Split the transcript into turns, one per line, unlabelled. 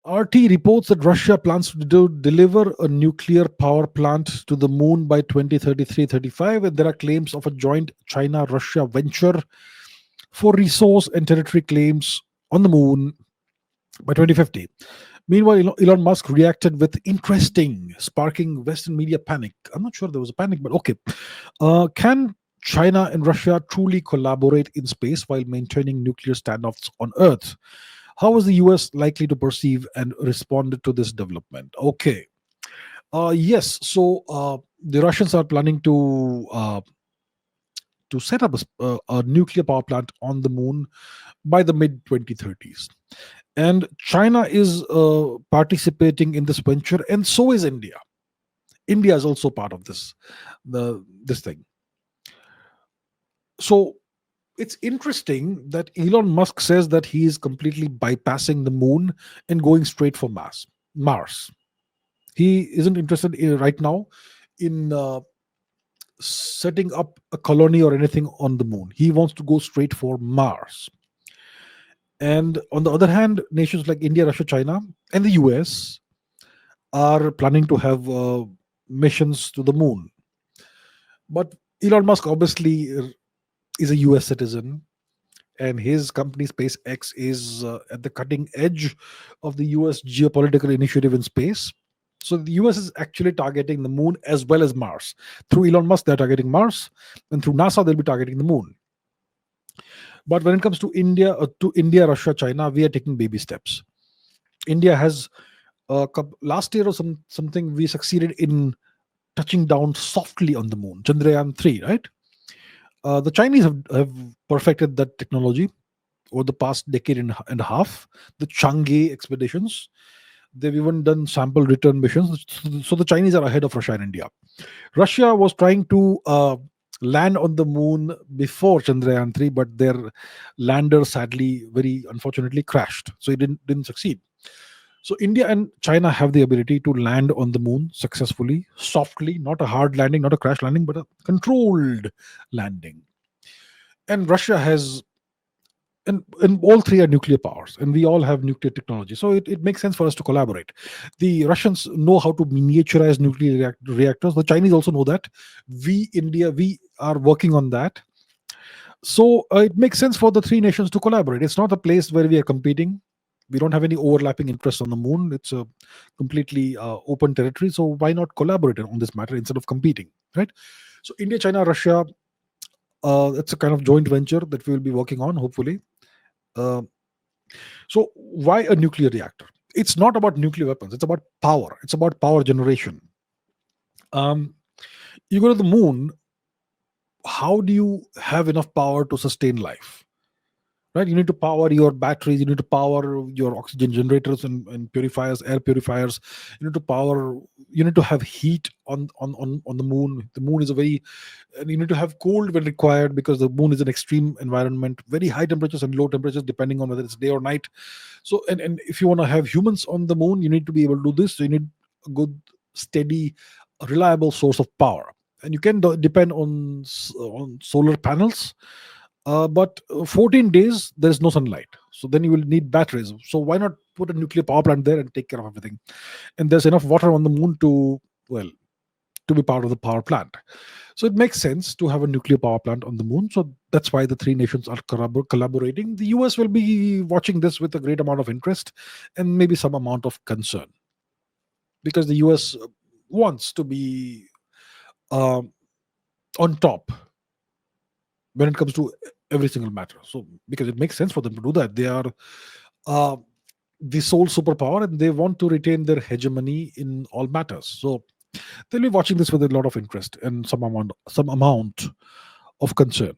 RT reports that Russia plans to deliver a nuclear power plant to the moon by 2033-35, and there are claims of a joint China-Russia venture for resource and territory claims on the moon by 2050. Meanwhile, Elon Musk reacted with interesting, sparking Western media panic. I'm not sure there was a panic, but okay. Can China and Russia truly collaborate in space while maintaining nuclear standoffs on Earth? How is the US likely to perceive and respond to this development? Okay. Yes. So the Russians are planning to set up a nuclear power plant on the moon by the mid 2030s. And China is participating in this venture, and so is India. India is also part of this thing. So it's interesting that Elon Musk says that he is completely bypassing the moon and going straight for Mars. He isn't interested right now in setting up a colony or anything on the moon. He wants to go straight for Mars. And on the other hand, nations like India, Russia, China, and the US are planning to have missions to the moon. But Elon Musk obviously is a US citizen, and his company SpaceX is at the cutting edge of the US geopolitical initiative in space. So the US is actually targeting the moon as well as Mars. Through Elon Musk, they're targeting Mars, and through NASA, they'll be targeting the moon. But when it comes to India, Russia, China, we are taking baby steps. India has last year or something, we succeeded in touching down softly on the moon, Chandrayaan 3, right? The Chinese have perfected that technology over the past decade and a half. The Chang'e expeditions, they've even done sample return missions. So the Chinese are ahead of Russia and India. Russia was trying to land on the moon before Chandrayaan 3, but their lander sadly, very unfortunately, crashed. So it didn't succeed. So India and China have the ability to land on the moon successfully, softly, not a hard landing, not a crash landing, but a controlled landing. And Russia has, and all three are nuclear powers, and we all have nuclear technology. So it makes sense for us to collaborate. The Russians know how to miniaturize nuclear reactors. The Chinese also know that. India, we are working on that. So it makes sense for the three nations to collaborate. It's not a place where we are competing. We don't have any overlapping interests on the moon. It's a completely open territory. So why not collaborate on this matter instead of competing, right? So India, China, Russia, it's a kind of joint venture that we will be working on, hopefully. So why a nuclear reactor? It's not about nuclear weapons. It's about power. It's about power generation. You go to the moon. How do you have enough power to sustain life? Right, you need to power your batteries, you need to power your oxygen generators and purifiers, air purifiers. You need to have heat on the moon. The moon is and you need to have cold when required, because the moon is an extreme environment, very high temperatures and low temperatures depending on whether it's day or night. So and if you want to have humans on the moon, you need to be able to do this. So you need a good, steady, reliable source of power, and you can depend on solar panels. But 14 days, there's no sunlight. So then you will need batteries. So why not put a nuclear power plant there and take care of everything? And there's enough water on the moon to be part of the power plant. So it makes sense to have a nuclear power plant on the moon. So that's why the three nations are collaborating. The US will be watching this with a great amount of interest and maybe some amount of concern, because the US wants to be on top when it comes to every single matter. So because it makes sense for them to do that. They are the sole superpower, and they want to retain their hegemony in all matters. So they'll be watching this with a lot of interest and some amount of concern.